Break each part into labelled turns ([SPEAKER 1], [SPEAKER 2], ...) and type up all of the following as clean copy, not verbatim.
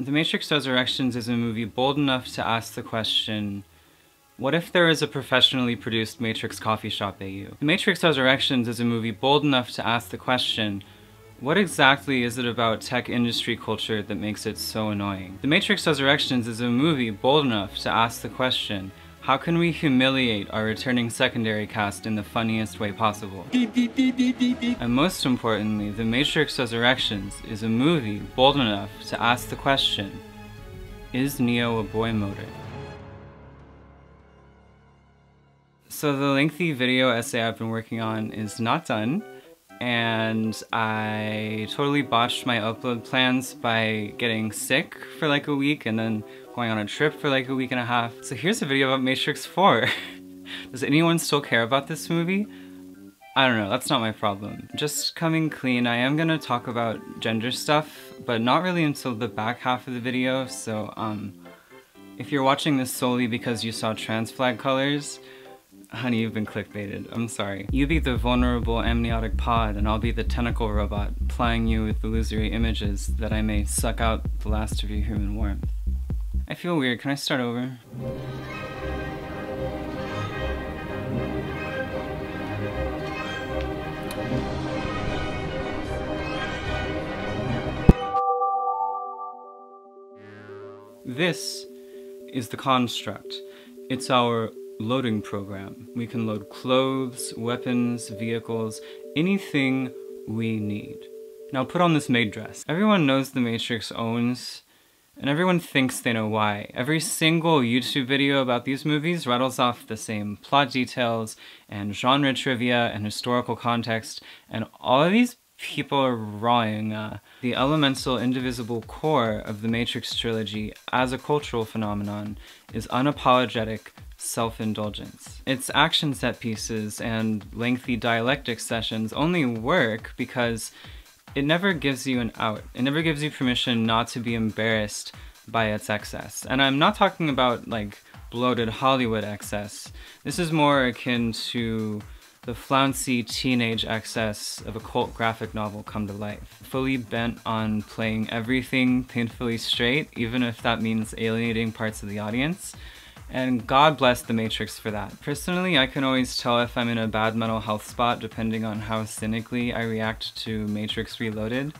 [SPEAKER 1] The Matrix Resurrections is a movie bold enough to ask the question, what if there is a professionally produced Matrix coffee shop AU? The Matrix Resurrections is a movie bold enough to ask the question, what exactly is it about tech industry culture that makes it so annoying? The Matrix Resurrections is a movie bold enough to ask the question, how can we humiliate our returning secondary cast in the funniest way possible? And most importantly, The Matrix Resurrections is a movie bold enough to ask the question, is Neo a boy motor? So the lengthy video essay I've been working on is not done, and I totally botched my upload plans by getting sick for like a week and then going on a trip for like a week and a half. So here's a video about Matrix 4. Does anyone still care about this movie? I don't know, that's not my problem. Just coming clean, I am gonna talk about gender stuff, but not really until the back half of the video, so if you're watching this solely because you saw trans flag colors, honey, you've been clickbaited. I'm sorry. You be the vulnerable amniotic pod, and I'll be the tentacle robot, plying you with illusory images that I may suck out the last of your human warmth. I feel weird. Can I start over? This is the construct. It's our loading program. We can load clothes, weapons, vehicles, anything we need. Now put on this maid dress. Everyone knows The Matrix owns, and everyone thinks they know why. Every single YouTube video about these movies rattles off the same plot details and genre trivia and historical context, and all of these people are rawing the elemental, indivisible core of the Matrix trilogy as a cultural phenomenon is unapologetic self-indulgence. Its action set pieces and lengthy dialectic sessions only work because it never gives you an out. It never gives you permission not to be embarrassed by its excess. And I'm not talking about like bloated Hollywood excess. This is more akin to the flouncy teenage excess of a cult graphic novel come to life. Fully bent on playing everything painfully straight, even if that means alienating parts of the audience. And God bless The Matrix for that. Personally, I can always tell if I'm in a bad mental health spot depending on how cynically I react to Matrix Reloaded.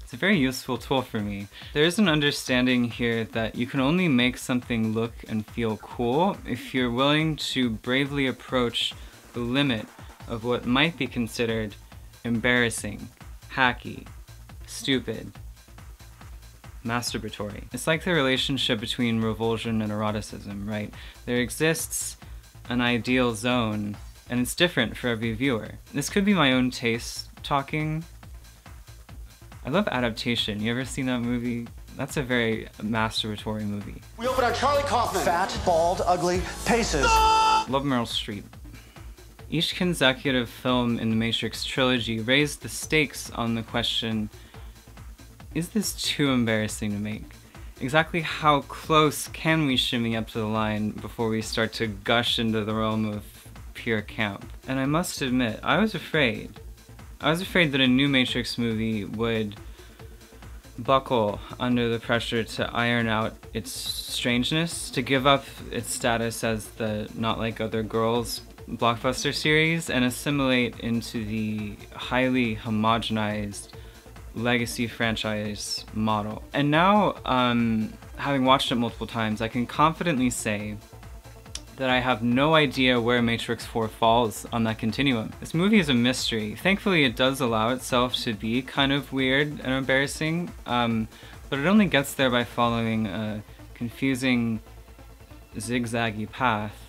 [SPEAKER 1] It's a very useful tool for me. There is an understanding here that you can only make something look and feel cool if you're willing to bravely approach the limit of what might be considered embarrassing, hacky, stupid, masturbatory. It's like the relationship between revulsion and eroticism, right? There exists an ideal zone, and it's different for every viewer. This could be my own taste talking. I love Adaptation. You ever seen that movie? That's a very masturbatory movie.
[SPEAKER 2] We open on Charlie Kaufman. Fat, bald, ugly, paces.
[SPEAKER 1] No! Love Meryl Streep. Each consecutive film in the Matrix trilogy raised the stakes on the question, is this too embarrassing to make? Exactly how close can we shimmy up to the line before we start to gush into the realm of pure camp? And I must admit, I was afraid. I was afraid that a new Matrix movie would buckle under the pressure to iron out its strangeness, to give up its status as the Not Like Other Girls blockbuster series and assimilate into the highly homogenized legacy franchise model. And now, having watched it multiple times, I can confidently say that I have no idea where Matrix 4 falls on that continuum. This movie is a mystery. Thankfully, it does allow itself to be kind of weird and embarrassing, but it only gets there by following a confusing, zigzaggy path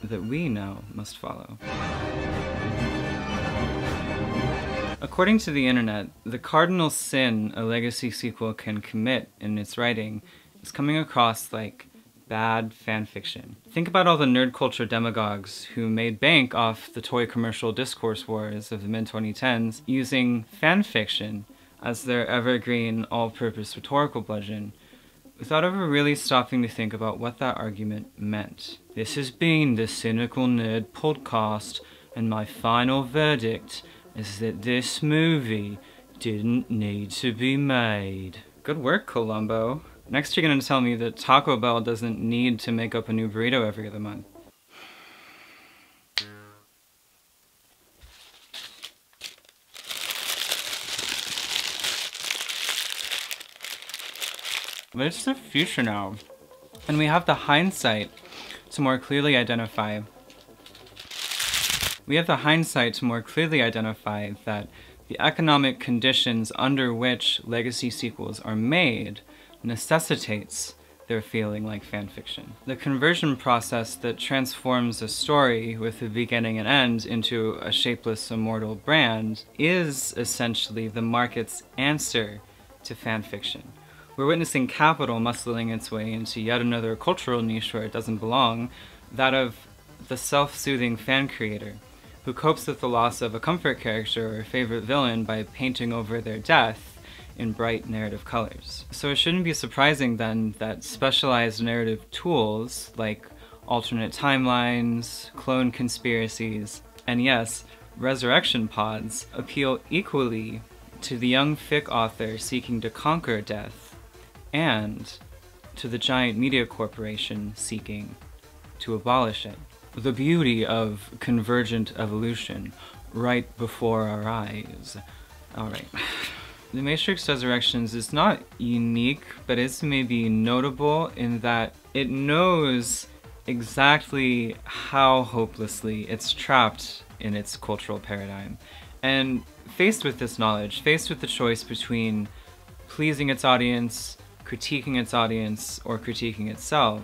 [SPEAKER 1] that we now must follow. According to the internet, the cardinal sin a legacy sequel can commit in its writing is coming across like bad fanfiction. Think about all the nerd culture demagogues who made bank off the toy commercial discourse wars of the mid-2010s using fanfiction as their evergreen all-purpose rhetorical bludgeon without ever really stopping to think about what that argument meant. This has been the Cynical Nerd podcast, and my final verdict is that this movie didn't need to be made. Good work, Columbo. Next you're gonna tell me that Taco Bell doesn't need to make up a new burrito every other month. But it's the future now. And we have the hindsight to more clearly identify that the economic conditions under which legacy sequels are made necessitates their feeling like fanfiction. The conversion process that transforms a story with a beginning and end into a shapeless, immortal brand is essentially the market's answer to fanfiction. We're witnessing capital muscling its way into yet another cultural niche where it doesn't belong, that of the self-soothing fan creator, who copes with the loss of a comfort character or favorite villain by painting over their death in bright narrative colors. So it shouldn't be surprising then that specialized narrative tools like alternate timelines, clone conspiracies, and yes, resurrection pods appeal equally to the young fic author seeking to conquer death and to the giant media corporation seeking to abolish it. The beauty of convergent evolution right before our eyes. Alright. The Matrix Resurrections is not unique, but it's maybe notable in that it knows exactly how hopelessly it's trapped in its cultural paradigm. And faced with this knowledge, faced with the choice between pleasing its audience, critiquing its audience, or critiquing itself,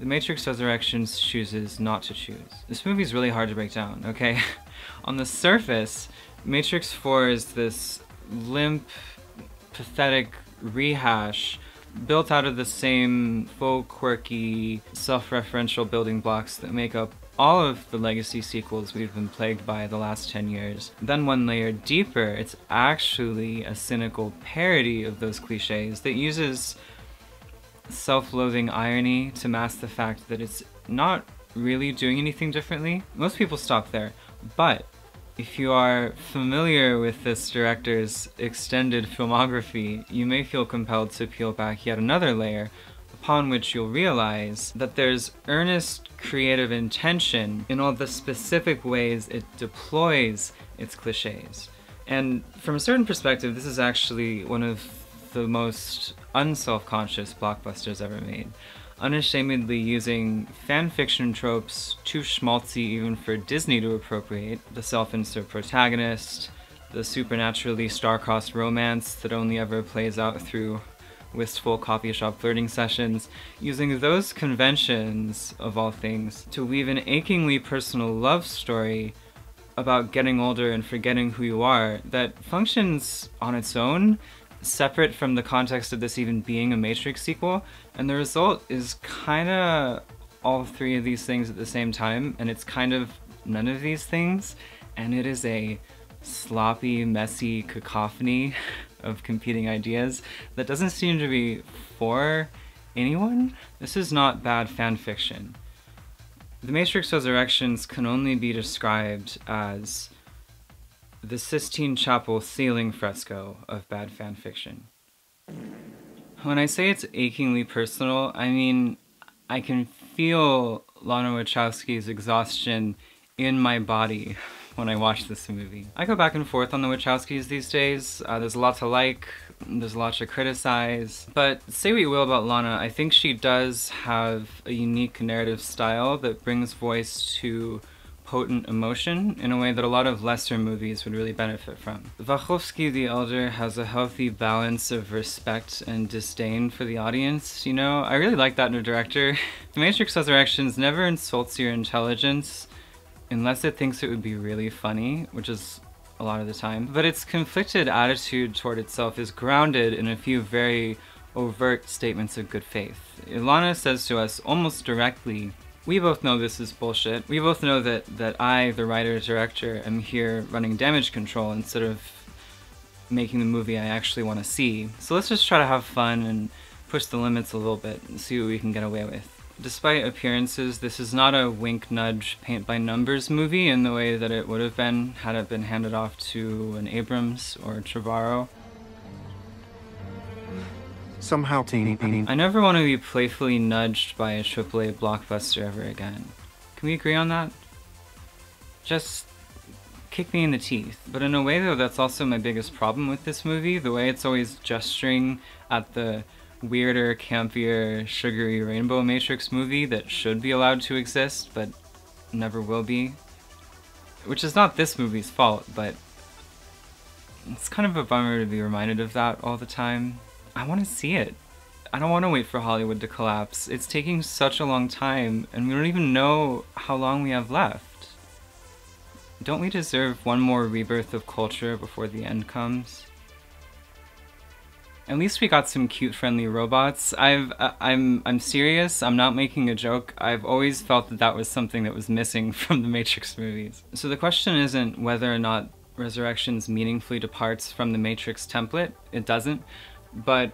[SPEAKER 1] The Matrix Resurrections chooses not to choose. This movie is really hard to break down, okay? On the surface, Matrix 4 is this limp, pathetic rehash built out of the same faux quirky, self-referential building blocks that make up all of the legacy sequels we've been plagued by the last 10 years. Then one layer deeper, it's actually a cynical parody of those cliches that uses self-loathing irony to mask the fact that it's not really doing anything differently. Most people stop there, but if you are familiar with this director's extended filmography, you may feel compelled to peel back yet another layer, upon which you'll realize that there's earnest creative intention in all the specific ways it deploys its cliches. And from a certain perspective, this is actually one of the most unself-conscious blockbusters ever made, unashamedly using fanfiction tropes too schmaltzy even for Disney to appropriate, the self-insert protagonist, the supernaturally star-crossed romance that only ever plays out through wistful coffee shop flirting sessions, using those conventions, of all things, to weave an achingly personal love story about getting older and forgetting who you are that functions on its own, separate from the context of this even being a Matrix sequel, and the result is kinda all three of these things at the same time, and it's kind of none of these things, and it is a sloppy, messy cacophony of competing ideas that doesn't seem to be for anyone. This is not bad fanfiction. The Matrix Resurrections can only be described as the Sistine Chapel ceiling fresco of bad fanfiction. When I say it's achingly personal, I mean I can feel Lana Wachowski's exhaustion in my body when I watch this movie. I go back and forth on the Wachowskis these days. There's a lot to like, there's a lot to criticize, but say what you will about Lana, I think she does have a unique narrative style that brings voice to potent emotion in a way that a lot of lesser movies would really benefit from. Wachowski the Elder has a healthy balance of respect and disdain for the audience, you know? I really like that in a director. The Matrix Resurrections never insults your intelligence unless it thinks it would be really funny, which is a lot of the time. But its conflicted attitude toward itself is grounded in a few very overt statements of good faith. Ilana says to us almost directly, we both know this is bullshit. We both know that I, the writer-director, am here running damage control instead of making the movie I actually want to see. So let's just try to have fun and push the limits a little bit and see what we can get away with. Despite appearances, this is not a wink-nudge paint-by-numbers movie in the way that it would have been had it been handed off to an Abrams or a Trevorrow.
[SPEAKER 2] somehow teeny.
[SPEAKER 1] I never want to be playfully nudged by a AAA blockbuster ever again. Can we agree on that? Just kick me in the teeth. But in a way though, that's also my biggest problem with this movie, the way it's always gesturing at the weirder, campier, sugary rainbow Matrix movie that should be allowed to exist, but never will be. Which is not this movie's fault, but it's kind of a bummer to be reminded of that all the time. I want to see it. I don't want to wait for Hollywood to collapse. It's taking such a long time, and we don't even know how long we have left. Don't we deserve one more rebirth of culture before the end comes? At least we got some cute, friendly robots. I'm serious. I'm not making a joke. I've always felt that that was something that was missing from the Matrix movies. So the question isn't whether or not Resurrections meaningfully departs from the Matrix template. It doesn't. But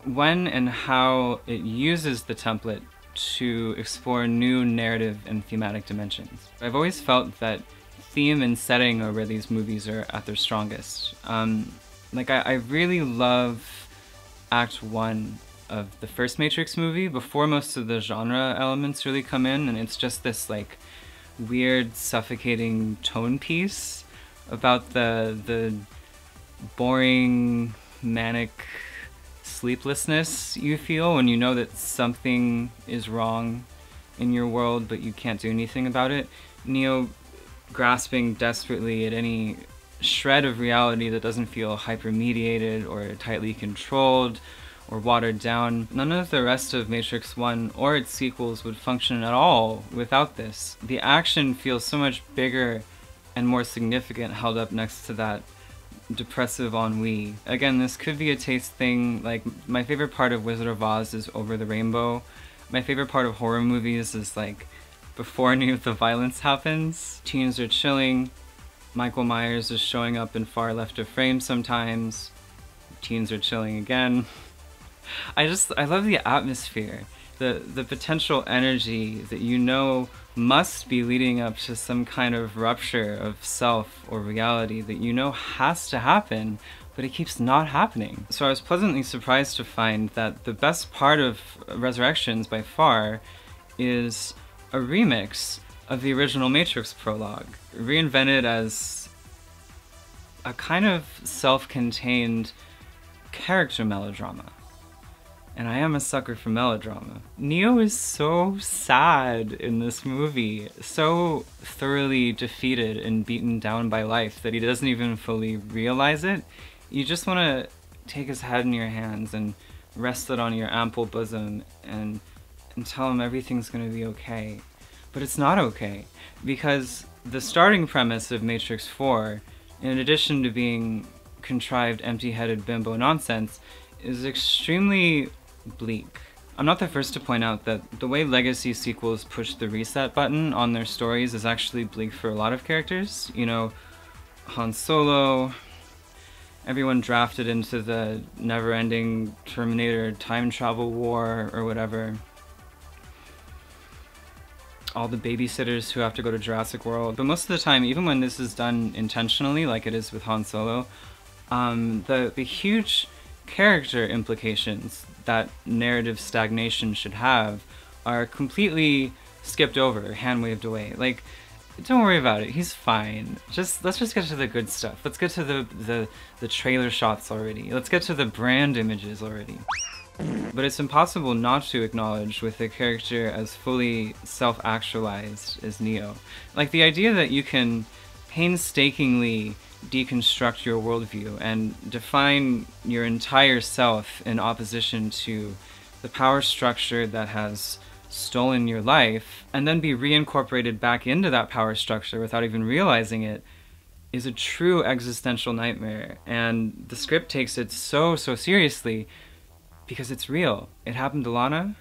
[SPEAKER 1] when and how it uses the template to explore new narrative and thematic dimensions. I've always felt that theme and setting are where these movies are at their strongest. I really love Act 1 of the first Matrix movie before most of the genre elements really come in, and it's just this like weird, suffocating tone piece about the boring, manic sleeplessness you feel when you know that something is wrong in your world but you can't do anything about it. Neo grasping desperately at any shred of reality that doesn't feel hyper-mediated or tightly controlled or watered down. None of the rest of Matrix 1 or its sequels would function at all without this. The action feels so much bigger and more significant held up next to that depressive ennui. Again, this could be a taste thing. Like, my favorite part of Wizard of Oz is Over the Rainbow. My favorite part of horror movies is like before any of the violence happens. Teens are chilling. Michael Myers is showing up in far left of frame sometimes. Teens are chilling again. I love the atmosphere, the potential energy that you know must be leading up to some kind of rupture of self or reality that you know has to happen, but it keeps not happening. So I was pleasantly surprised to find that the best part of Resurrections by far is a remix of the original Matrix prologue, reinvented as a kind of self-contained character melodrama. And I am a sucker for melodrama. Neo is so sad in this movie, so thoroughly defeated and beaten down by life that he doesn't even fully realize it. You just want to take his head in your hands and rest it on your ample bosom and tell him everything's gonna be okay. But it's not okay, because the starting premise of Matrix 4, in addition to being contrived, empty-headed bimbo nonsense, is extremely bleak. I'm not the first to point out that the way legacy sequels push the reset button on their stories is actually bleak for a lot of characters. You know, Han Solo, everyone drafted into the never-ending Terminator time travel war or whatever. All the babysitters who have to go to Jurassic World. But most of the time, even when this is done intentionally, like it is with Han Solo, the huge character implications that narrative stagnation should have are completely skipped over, hand-waved away. Like, don't worry about it, he's fine. Let's just get to the good stuff. Let's get to the trailer shots already. Let's get to the brand images already. But it's impossible not to acknowledge with a character as fully self-actualized as Neo. Like, the idea that you can painstakingly deconstruct your worldview and define your entire self in opposition to the power structure that has stolen your life, and then be reincorporated back into that power structure without even realizing it, is a true existential nightmare. And the script takes it so seriously because it's real. It happened to Lana,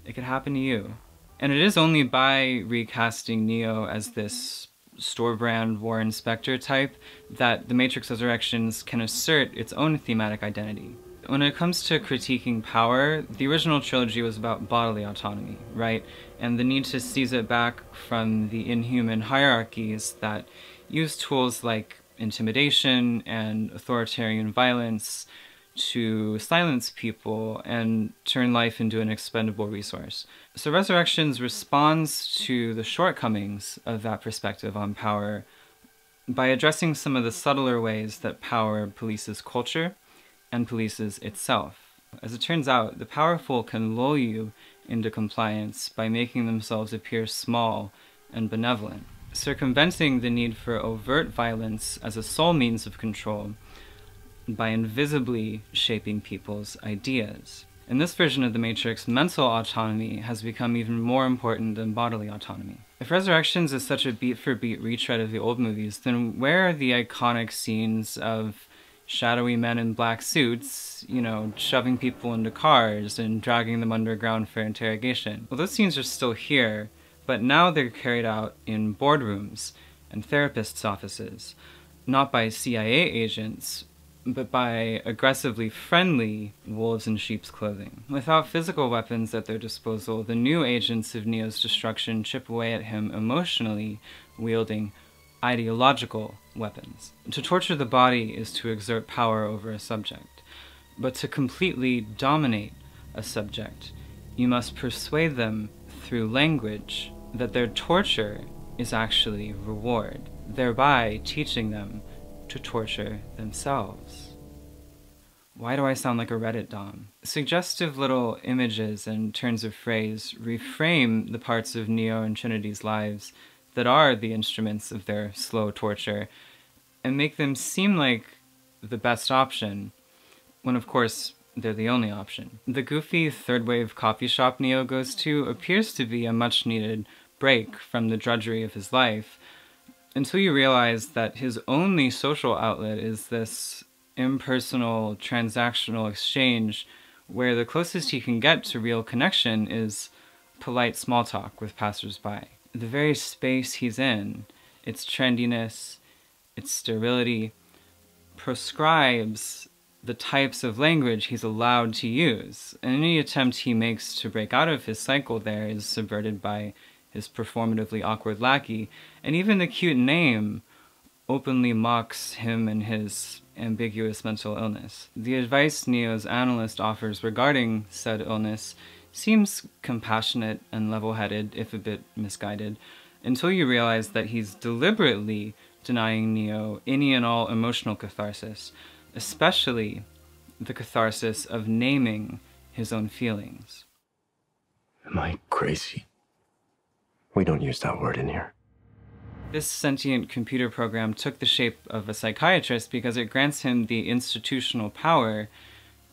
[SPEAKER 1] it could happen to you. And it is only by recasting Neo as this store brand Warren Spector type that The Matrix Resurrections can assert its own thematic identity. When it comes to critiquing power, the original trilogy was about bodily autonomy, right? And the need to seize it back from the inhuman hierarchies that use tools like intimidation and authoritarian violence to silence people and turn life into an expendable resource. So Resurrections responds to the shortcomings of that perspective on power by addressing some of the subtler ways that power polices culture and polices itself. As it turns out, the powerful can lull you into compliance by making themselves appear small and benevolent, circumventing the need for overt violence as a sole means of control by invisibly shaping people's ideas. In this version of the Matrix, mental autonomy has become even more important than bodily autonomy. If Resurrections is such a beat-for-beat retread of the old movies, then where are the iconic scenes of shadowy men in black suits, you know, shoving people into cars and dragging them underground for interrogation? Well, those scenes are still here, but now they're carried out in boardrooms and therapists' offices, not by CIA agents, but by aggressively friendly wolves in sheep's clothing. Without physical weapons at their disposal, the new agents of Neo's destruction chip away at him emotionally, wielding ideological weapons. To torture the body is to exert power over a subject, but to completely dominate a subject, you must persuade them through language that their torture is actually reward, thereby teaching them to torture themselves. Why do I sound like a Reddit dom? Suggestive little images and turns of phrase reframe the parts of Neo and Trinity's lives that are the instruments of their slow torture, and make them seem like the best option, when of course they're the only option. The goofy third-wave coffee shop Neo goes to appears to be a much-needed break from the drudgery of his life, until you realize that his only social outlet is this impersonal, transactional exchange where the closest he can get to real connection is polite small talk with passersby. The very space he's in, its trendiness, its sterility, proscribes the types of language he's allowed to use, and any attempt he makes to break out of his cycle there is subverted by his performatively awkward lackey, and even the cute name openly mocks him and his ambiguous mental illness. The advice Neo's analyst offers regarding said illness seems compassionate and level-headed, if a bit misguided, until you realize that he's deliberately denying Neo any and all emotional catharsis, especially the catharsis of naming his own feelings.
[SPEAKER 3] Am I crazy? We don't use that word in here.
[SPEAKER 1] This sentient computer program took the shape of a psychiatrist because it grants him the institutional power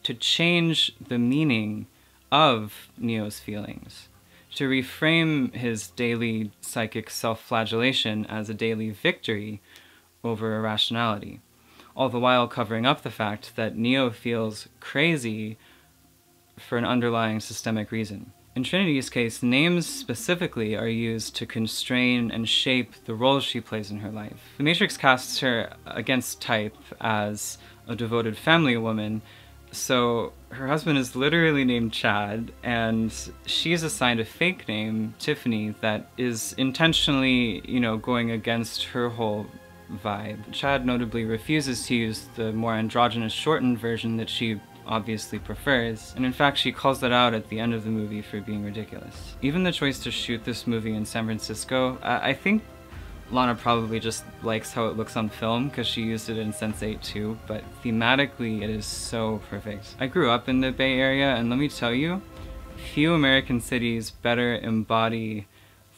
[SPEAKER 1] to change the meaning of Neo's feelings, to reframe his daily psychic self-flagellation as a daily victory over irrationality, all the while covering up the fact that Neo feels crazy for an underlying systemic reason. In Trinity's case, names specifically are used to constrain and shape the roles she plays in her life. The Matrix casts her against type as a devoted family woman, so her husband is literally named Chad, and she's assigned a fake name, Tiffany, that is intentionally, going against her whole vibe. Chad notably refuses to use the more androgynous shortened version that she obviously prefers, and in fact she calls that out at the end of the movie for being ridiculous. Even the choice to shoot this movie in San Francisco, I think Lana probably just likes how it looks on film because she used it in Sense8 too, but thematically it is so perfect. I grew up in the Bay Area, and let me tell you, few American cities better embody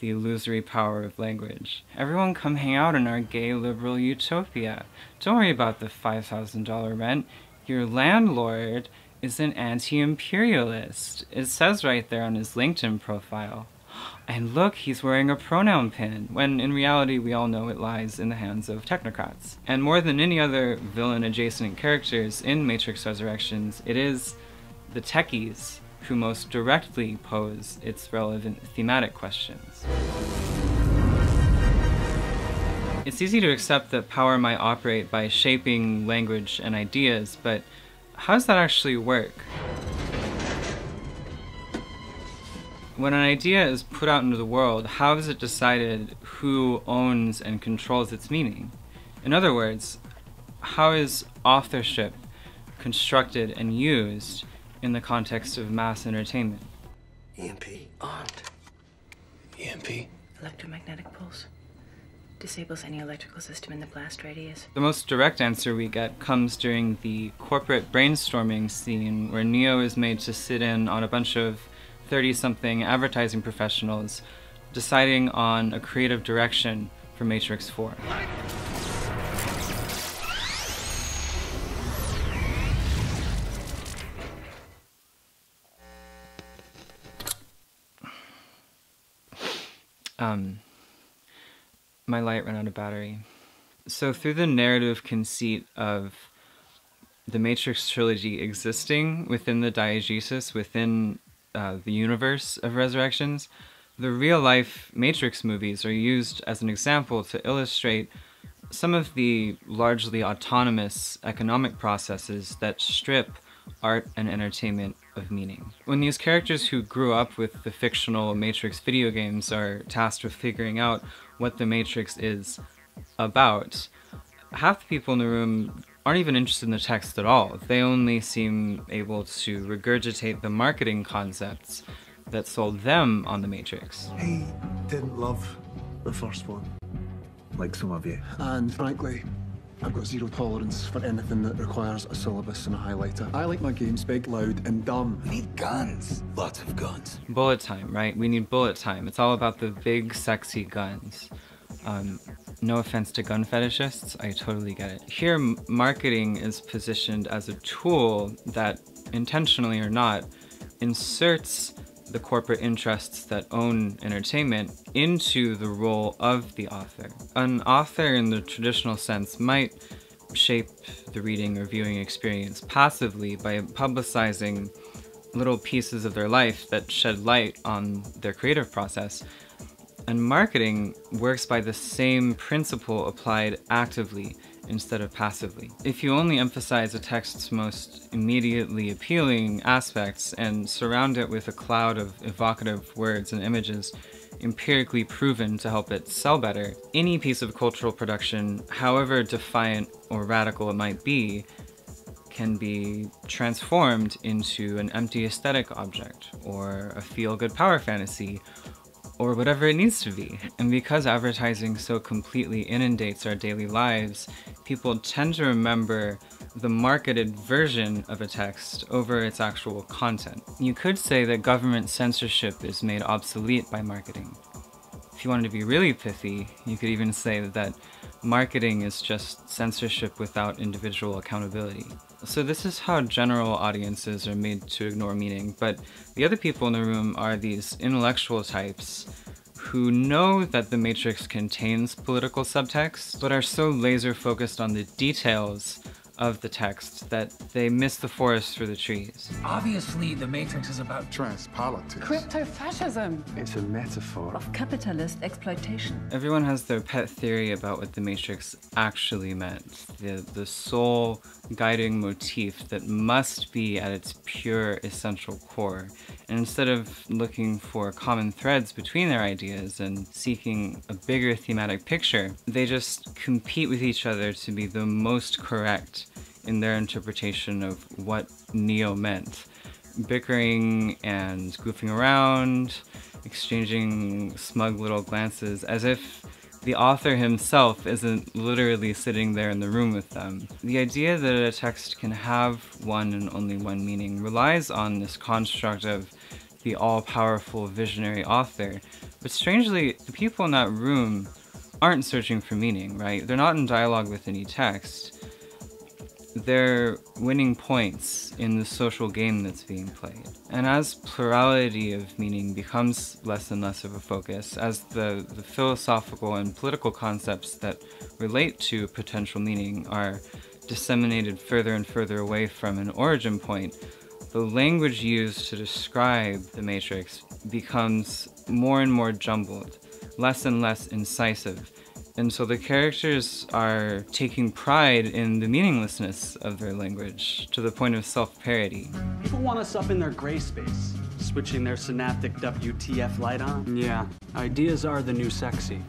[SPEAKER 1] the illusory power of language. Everyone come hang out in our gay liberal utopia. Don't worry about the $5,000 rent. Your landlord is an anti-imperialist. It says right there on his LinkedIn profile. And look, he's wearing a pronoun pin, when in reality we all know it lies in the hands of technocrats. And more than any other villain-adjacent characters in Matrix Resurrections, it is the techies who most directly pose its relevant thematic questions. It's easy to accept that power might operate by shaping language and ideas, but how does that actually work? When an idea is put out into the world, how is it decided who owns and controls its meaning? In other words, how is authorship constructed and used in the context of mass entertainment.
[SPEAKER 2] EMP armed.
[SPEAKER 3] EMP?
[SPEAKER 4] Electromagnetic pulse. Disables any electrical system in the blast radius.
[SPEAKER 1] The most direct answer we get comes during the corporate brainstorming scene where Neo is made to sit in on a bunch of 30-something advertising professionals deciding on a creative direction for Matrix 4. My light ran out of battery. So through the narrative conceit of the Matrix trilogy existing within the diegesis, within the universe of Resurrections, the real-life Matrix movies are used as an example to illustrate some of the largely autonomous economic processes that strip art and entertainment of meaning. When these characters who grew up with the fictional Matrix video games are tasked with figuring out what the Matrix is about, half the people in the room aren't even interested in the text at all. They only seem able to regurgitate the marketing concepts that sold them on the Matrix.
[SPEAKER 5] He didn't love the first one, like some of you. And frankly, I've got zero tolerance for anything that requires a syllabus and a highlighter. I like my games big, loud, and dumb.
[SPEAKER 2] We need guns. Lots of guns.
[SPEAKER 1] Bullet time, right? We need bullet time. It's all about the big, sexy guns. No offense to gun fetishists, I totally get it. Here, marketing is positioned as a tool that, intentionally or not, inserts the corporate interests that own entertainment into the role of the author. An author in the traditional sense might shape the reading or viewing experience passively by publicizing little pieces of their life that shed light on their creative process. And marketing works by the same principle applied actively instead of passively. If you only emphasize a text's most immediately appealing aspects and surround it with a cloud of evocative words and images empirically proven to help it sell better, any piece of cultural production, however defiant or radical it might be, can be transformed into an empty aesthetic object, or a feel-good power fantasy, or whatever it needs to be. And because advertising so completely inundates our daily lives, people tend to remember the marketed version of a text over its actual content. You could say that government censorship is made obsolete by marketing. If you wanted to be really pithy, you could even say that marketing is just censorship without individual accountability. So this is how general audiences are made to ignore meaning, but the other people in the room are these intellectual types who know that the Matrix contains political subtext, but are so laser focused on the details of the text that they miss the forest for the trees.
[SPEAKER 6] Obviously, the Matrix is about
[SPEAKER 5] Transpolitics.
[SPEAKER 7] Crypto-fascism.
[SPEAKER 5] It's a metaphor.
[SPEAKER 7] Of capitalist exploitation.
[SPEAKER 1] Everyone has their pet theory about what the Matrix actually meant, the sole guiding motif that must be at its pure essential core. And instead of looking for common threads between their ideas and seeking a bigger thematic picture, they just compete with each other to be the most correct in their interpretation of what Neo meant. Bickering and goofing around, exchanging smug little glances, as if the author himself isn't literally sitting there in the room with them. The idea that a text can have one and only one meaning relies on this construct of the all-powerful visionary author, but strangely, the people in that room aren't searching for meaning, right? They're not in dialogue with any text. They're winning points in the social game that's being played. And as plurality of meaning becomes less and less of a focus, as the philosophical and political concepts that relate to potential meaning are disseminated further and further away from an origin point, the language used to describe the Matrix becomes more and more jumbled, less and less incisive. And so the characters are taking pride in the meaninglessness of their language to the point of self-parody.
[SPEAKER 8] People want us up in their gray space, switching their synaptic WTF light on. Yeah, ideas are the new sexy.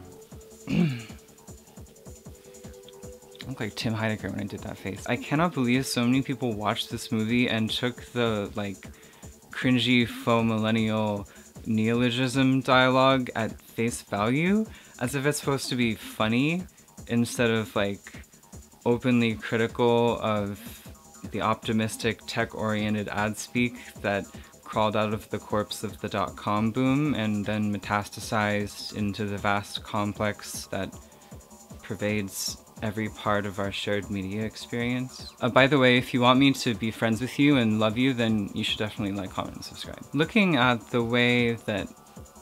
[SPEAKER 1] I look like Tim Heidecker when I did that face. I cannot believe so many people watched this movie and took the like cringy faux millennial neologism dialogue at face value, as if it's supposed to be funny instead of like openly critical of the optimistic tech-oriented ad speak that crawled out of the corpse of the dot-com boom and then metastasized into the vast complex that pervades every part of our shared media experience. By the way, if you want me to be friends with you and love you, then you should definitely like, comment, and subscribe. Looking at the way that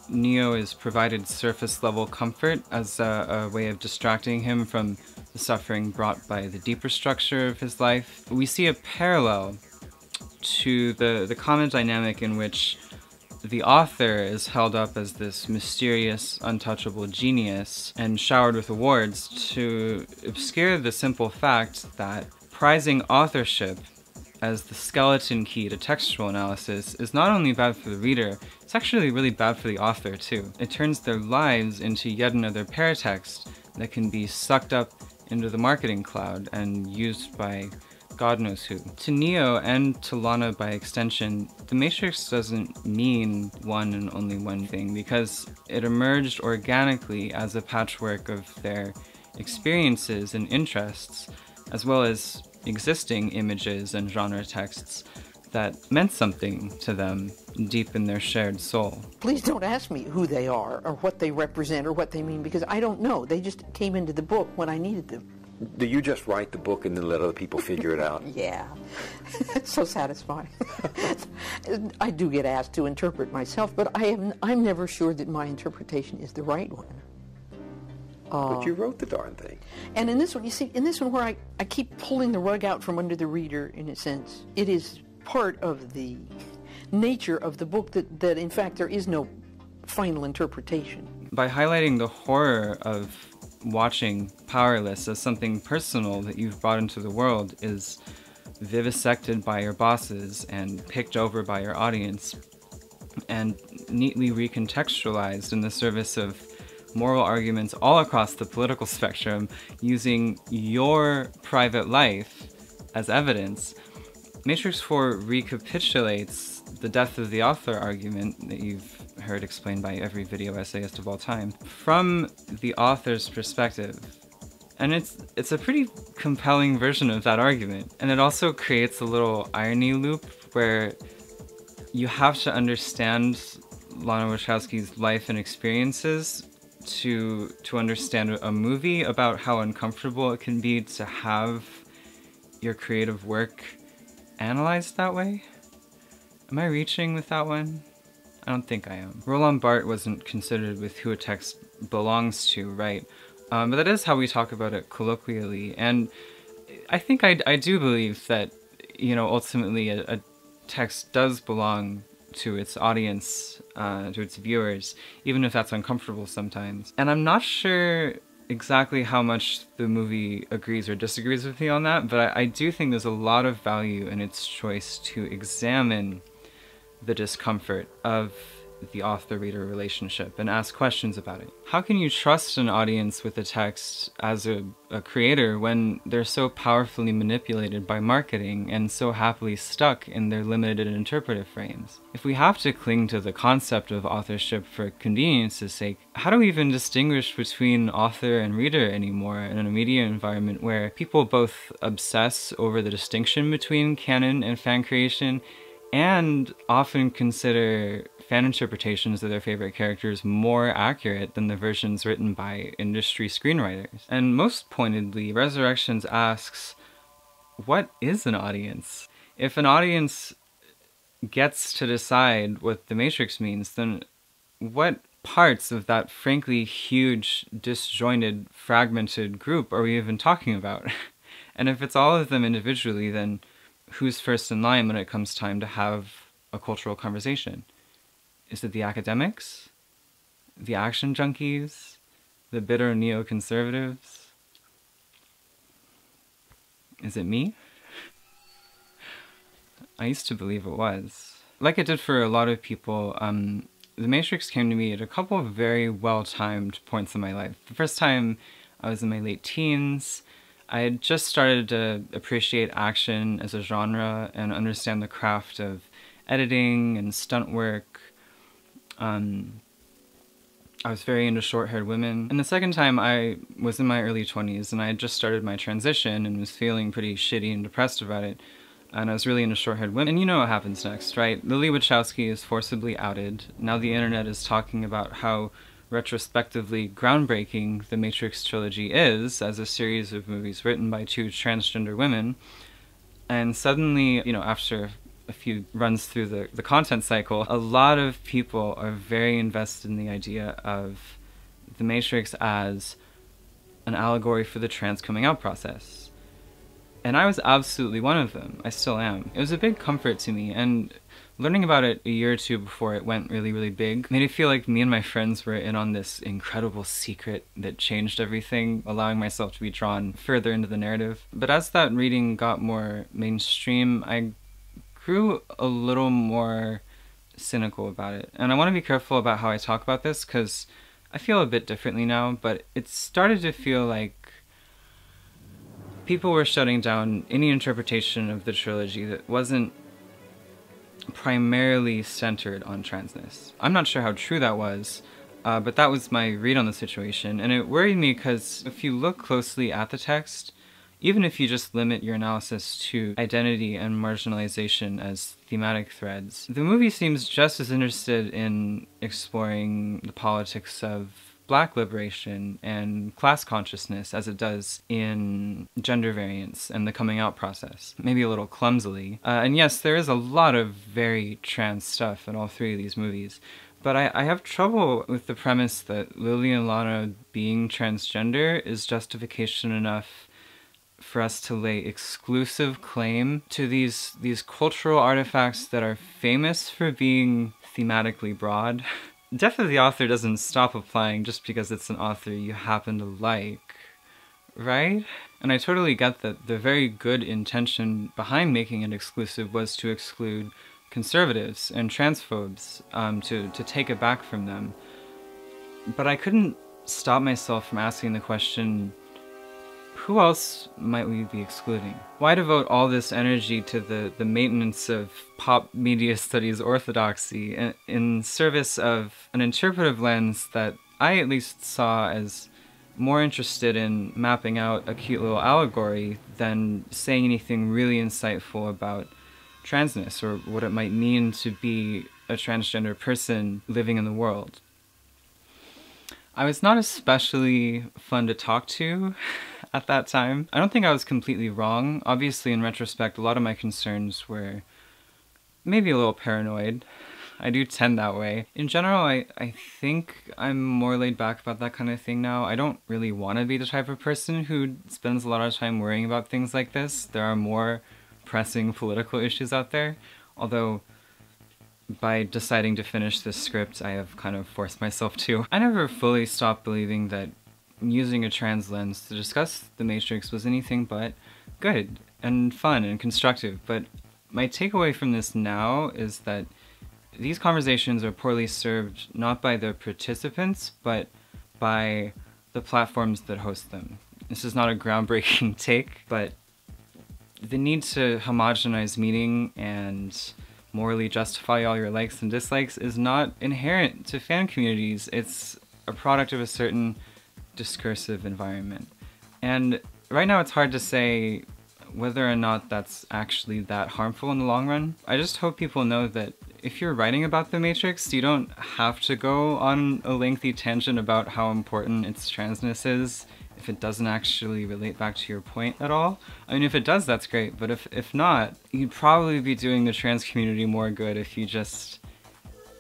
[SPEAKER 1] Neo is provided surface-level comfort as a way of distracting him from the suffering brought by the deeper structure of his life, we see a parallel to the common dynamic in which the author is held up as this mysterious, untouchable genius and showered with awards to obscure the simple fact that prizing authorship as the skeleton key to textual analysis is not only bad for the reader, it's actually really bad for the author too. It turns their lives into yet another paratext that can be sucked up into the marketing cloud and used by God knows who. To Neo and to Lana by extension, The Matrix doesn't mean one and only one thing, because it emerged organically as a patchwork of their experiences and interests, as well as existing images and genre texts that meant something to them deep in their shared soul.
[SPEAKER 9] Please don't ask me who they are or what they represent or what they mean, because I don't know. They just came into the book when I needed them.
[SPEAKER 3] Do you just write the book and then let other people figure it out?
[SPEAKER 9] Yeah, it's so satisfying. I do get asked to interpret myself, but I'm never sure that my interpretation is the right one.
[SPEAKER 3] But you wrote the darn thing.
[SPEAKER 9] And in this one, you see, in this one where I keep pulling the rug out from under the reader, in a sense, it is part of the nature of the book that in fact there is no final interpretation.
[SPEAKER 1] By highlighting the horror of watching Powerless as something personal that you've brought into the world is vivisected by your bosses and picked over by your audience and neatly recontextualized in the service of moral arguments all across the political spectrum using your private life as evidence, Matrix 4 recapitulates the death of the author argument that you've heard explained by every video essayist of all time from the author's perspective. And it's a pretty compelling version of that argument. And it also creates a little irony loop where you have to understand Lana Wachowski's life and experiences to understand a movie about how uncomfortable it can be to have your creative work analyzed that way. Am I reaching with that one? I don't think I am. Roland Barthes wasn't considered with who a text belongs to, right? But that is how we talk about it colloquially, and I think I do believe that, you know, ultimately a text does belong to its audience, to its viewers, even if that's uncomfortable sometimes. And I'm not sure exactly how much the movie agrees or disagrees with me on that, but I do think there's a lot of value in its choice to examine the discomfort of the author-reader relationship and ask questions about it. How can you trust an audience with a text as a creator when they're so powerfully manipulated by marketing and so happily stuck in their limited interpretive frames? If we have to cling to the concept of authorship for convenience's sake, how do we even distinguish between author and reader anymore in a media environment where people both obsess over the distinction between canon and fan creation and often consider fan interpretations of their favorite characters more accurate than the versions written by industry screenwriters? And most pointedly, Resurrections asks, what is an audience? If an audience gets to decide what The Matrix means, then what parts of that frankly huge, disjointed, fragmented group are we even talking about? And if it's all of them individually, then who's first in line when it comes time to have a cultural conversation? Is it the academics? The action junkies? The bitter neoconservatives? Is it me? I used to believe it was. Like it did for a lot of people, The Matrix came to me at a couple of very well-timed points in my life. The first time I was in my late teens. I had just started to appreciate action as a genre and understand the craft of editing and stunt work. I was very into short-haired women. And the second time I was in my early 20s and I had just started my transition and was feeling pretty shitty and depressed about it. And I was really into short-haired women. And you know what happens next, right? Lily Wachowski is forcibly outed. Now the internet is talking about how retrospectively groundbreaking the Matrix trilogy is as a series of movies written by two transgender women. And suddenly, you know, after a few runs through the content cycle, a lot of people are very invested in the idea of the Matrix as an allegory for the trans coming out process. And I was absolutely one of them. I still am. It was a big comfort to me, and learning about it a year or two before it went really, really big made it feel like me and my friends were in on this incredible secret that changed everything, allowing myself to be drawn further into the narrative. But as that reading got more mainstream, I grew a little more cynical about it. And I want to be careful about how I talk about this because I feel a bit differently now, but it started to feel like people were shutting down any interpretation of the trilogy that wasn't primarily centered on transness. I'm not sure how true that was, but that was my read on the situation, and it worried me because if you look closely at the text, even if you just limit your analysis to identity and marginalization as thematic threads, the movie seems just as interested in exploring the politics of Black liberation and class consciousness as it does in gender variance and the coming out process, maybe a little clumsily. And yes, there is a lot of very trans stuff in all three of these movies, but I have trouble with the premise that Lily and Lana being transgender is justification enough for us to lay exclusive claim to these cultural artifacts that are famous for being thematically broad. Death of the author doesn't stop applying just because it's an author you happen to like, right? And I totally get that the very good intention behind making it exclusive was to exclude conservatives and transphobes, to take it back from them. But I couldn't stop myself from asking the question, who else might we be excluding? Why devote all this energy to the maintenance of pop media studies orthodoxy in service of an interpretive lens that I at least saw as more interested in mapping out a cute little allegory than saying anything really insightful about transness or what it might mean to be a transgender person living in the world? I was not especially fun to talk to at that time. I don't think I was completely wrong. Obviously, in retrospect, a lot of my concerns were maybe a little paranoid. I do tend that way. In general, I think I'm more laid back about that kind of thing now. I don't really want to be the type of person who spends a lot of time worrying about things like this. There are more pressing political issues out there, although by deciding to finish this script, I have kind of forced myself to. I never fully stopped believing that using a trans lens to discuss The Matrix was anything but good and fun and constructive, but my takeaway from this now is that these conversations are poorly served not by the participants, but by the platforms that host them. This is not a groundbreaking take, but the need to homogenize meaning and morally justify all your likes and dislikes is not inherent to fan communities. It's a product of a certain discursive environment. And right now it's hard to say whether or not that's actually that harmful in the long run. I just hope people know that if you're writing about The Matrix, you don't have to go on a lengthy tangent about how important its transness is if it doesn't actually relate back to your point at all. I mean, if it does, that's great, but if not, you'd probably be doing the trans community more good if you just,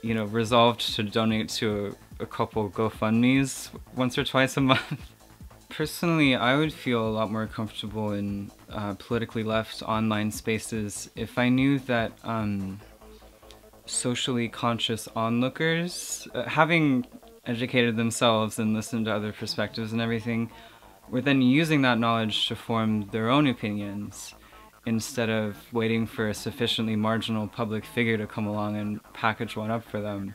[SPEAKER 1] you know, resolved to donate to a couple GoFundMes once or twice a month. Personally, I would feel a lot more comfortable in politically left online spaces if I knew that socially conscious onlookers, having educated themselves and listened to other perspectives and everything, were then using that knowledge to form their own opinions instead of waiting for a sufficiently marginal public figure to come along and package one up for them.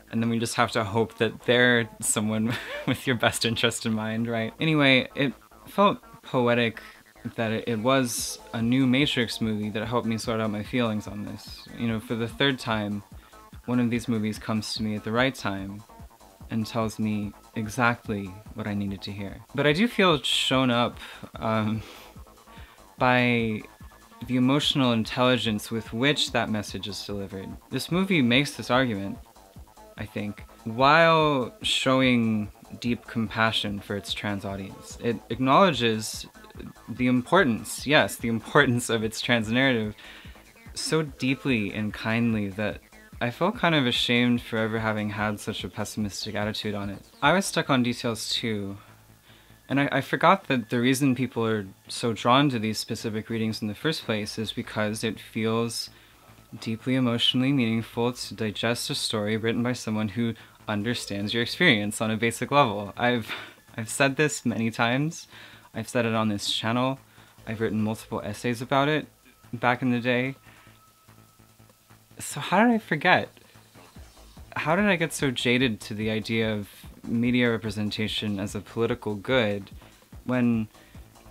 [SPEAKER 1] And then we just have to hope that they're someone with your best interest in mind, right? Anyway, it felt poetic that it was a new Matrix movie that helped me sort out my feelings on this. You know, for the third time, one of these movies comes to me at the right time and tells me exactly what I needed to hear. But I do feel shown up by the emotional intelligence with which that message is delivered. This movie makes this argument, I think, while showing deep compassion for its trans audience. It acknowledges the importance, yes, the importance of its trans narrative so deeply and kindly that I felt kind of ashamed for ever having had such a pessimistic attitude on it. I was stuck on details too, and I forgot that the reason people are so drawn to these specific readings in the first place is because it feels deeply emotionally meaningful to digest a story written by someone who understands your experience on a basic level. I've said this many times. I've said it on this channel. I've written multiple essays about it back in the day. So how did I forget? How did I get so jaded to the idea of media representation as a political good when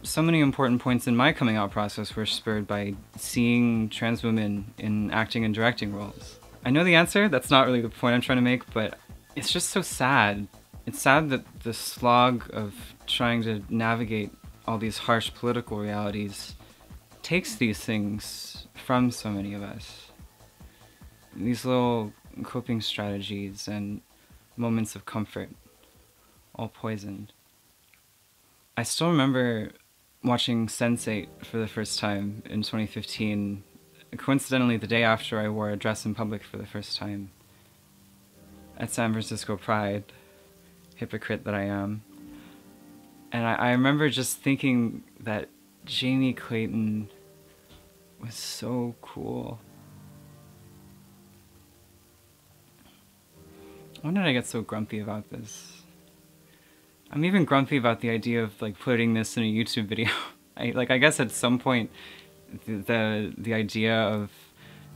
[SPEAKER 1] so many important points in my coming out process were spurred by seeing trans women in acting and directing roles? I know the answer, that's not really the point I'm trying to make, but it's just so sad. It's sad that the slog of trying to navigate all these harsh political realities takes these things from so many of us. These little coping strategies and moments of comfort, all poisoned. I still remember watching Sense8 for the first time in 2015, coincidentally the day after I wore a dress in public for the first time at San Francisco Pride, hypocrite that I am. And I remember just thinking that Jamie Clayton was so cool. When did I get so grumpy about this? I'm even grumpy about the idea of like putting this in a YouTube video. I guess at some point the idea of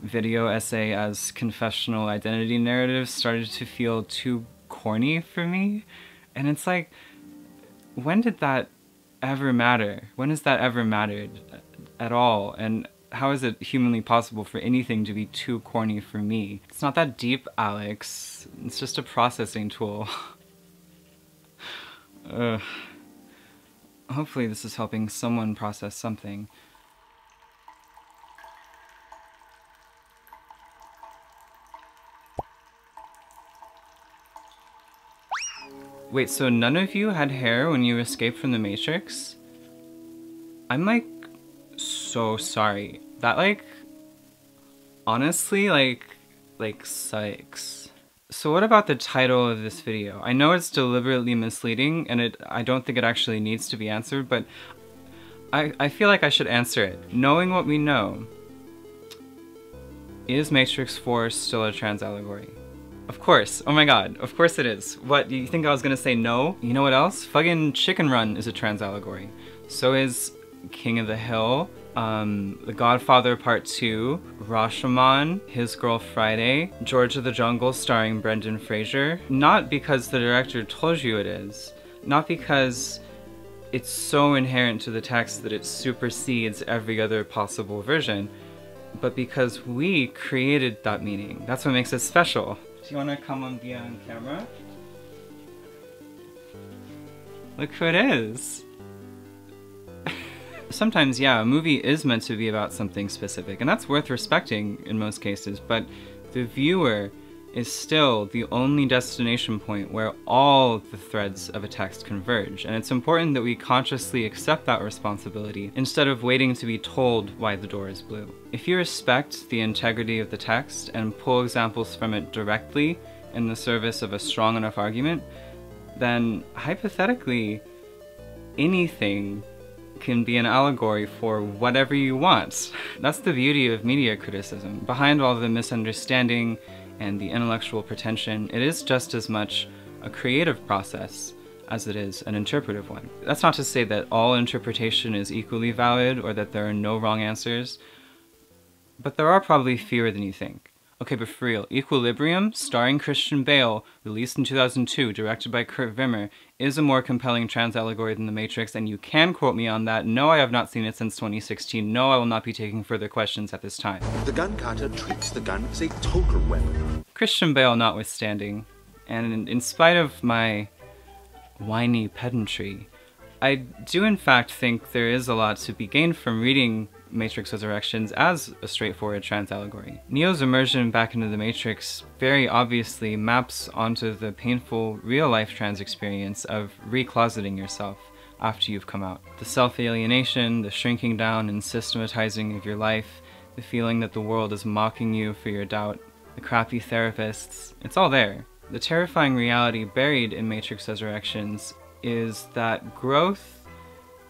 [SPEAKER 1] video essay as confessional identity narratives started to feel too corny for me. And it's like, when did that ever matter? When has that ever mattered at all? And how is it humanly possible for anything to be too corny for me? It's not that deep, Alex. It's just a processing tool. Ugh. Hopefully this is helping someone process something. Wait, so none of you had hair when you escaped from the Matrix? I'm like, so sorry. That like, honestly, like psychs. So what about the title of this video? I know it's deliberately misleading and I don't think it actually needs to be answered, but I feel like I should answer it. Knowing what we know, is Matrix 4 still a trans allegory? Of course. Oh my god. Of course it is. What, you think I was gonna say no? You know what else? Fucking Chicken Run is a trans allegory. So is King of the Hill, The Godfather Part 2, Rashomon, His Girl Friday, George of the Jungle starring Brendan Fraser. Not because the director told you it is. Not because it's so inherent to the text that it supersedes every other possible version. But because we created that meaning. That's what makes it special. Do you want to come on camera? Look who it is! Sometimes, yeah, a movie is meant to be about something specific, and that's worth respecting in most cases, but the viewer is still the only destination point where all the threads of a text converge, and it's important that we consciously accept that responsibility instead of waiting to be told why the door is blue. If you respect the integrity of the text and pull examples from it directly in the service of a strong enough argument, then hypothetically, anything can be an allegory for whatever you want. That's the beauty of media criticism. Behind all the misunderstanding and the intellectual pretension, it is just as much a creative process as it is an interpretive one. That's not to say that all interpretation is equally valid or that there are no wrong answers, but there are probably fewer than you think. Okay, but for real, Equilibrium, starring Christian Bale, released in 2002, directed by Kurt Wimmer, is a more compelling trans allegory than The Matrix, and you can quote me on that. No, I have not seen it since 2016. No, I will not be taking further questions at this time.
[SPEAKER 10] The gun cutter treats the gun as a total weapon.
[SPEAKER 1] Christian Bale notwithstanding, and in spite of my whiny pedantry, I do in fact think there is a lot to be gained from reading Matrix Resurrections as a straightforward trans allegory. Neo's immersion back into the Matrix very obviously maps onto the painful real-life trans experience of recloseting yourself after you've come out. The self-alienation, the shrinking down and systematizing of your life, the feeling that the world is mocking you for your doubt, the crappy therapists, it's all there. The terrifying reality buried in Matrix Resurrections is that growth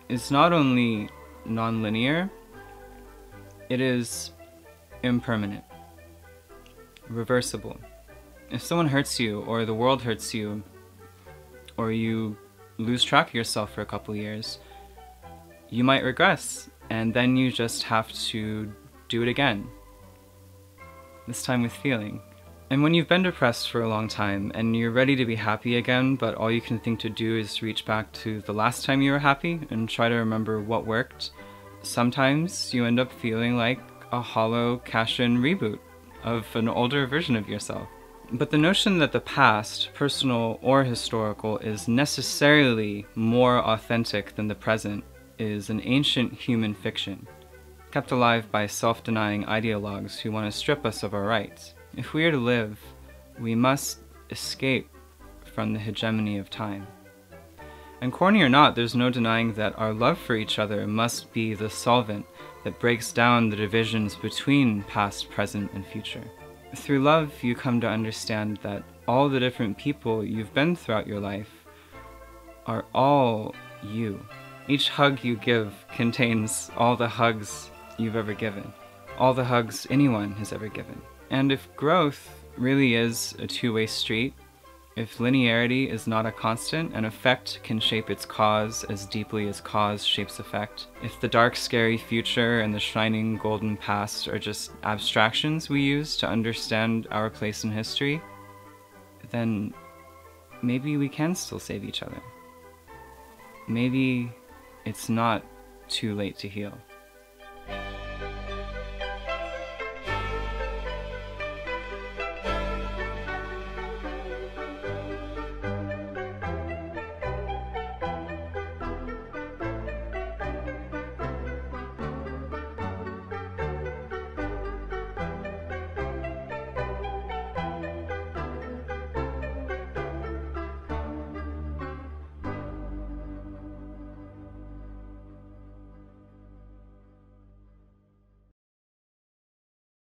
[SPEAKER 1] is not only non-linear, it is impermanent, reversible. If someone hurts you, or the world hurts you, or you lose track of yourself for a couple years, you might regress, and then you just have to do it again. This time with feeling. And when you've been depressed for a long time, and you're ready to be happy again, but all you can think to do is reach back to the last time you were happy, and try to remember what worked, sometimes you end up feeling like a hollow cash-in reboot of an older version of yourself. But the notion that the past, personal or historical, is necessarily more authentic than the present is an ancient human fiction, kept alive by self-denying ideologues who want to strip us of our rights. If we are to live, we must escape from the hegemony of time. And corny or not, there's no denying that our love for each other must be the solvent that breaks down the divisions between past, present, and future. Through love, you come to understand that all the different people you've been throughout your life are all you. Each hug you give contains all the hugs you've ever given, all the hugs anyone has ever given. And if growth really is a two-way street, if linearity is not a constant, and effect can shape its cause as deeply as cause shapes effect, if the dark, scary future and the shining, golden past are just abstractions we use to understand our place in history, then maybe we can still save each other. Maybe it's not too late to heal.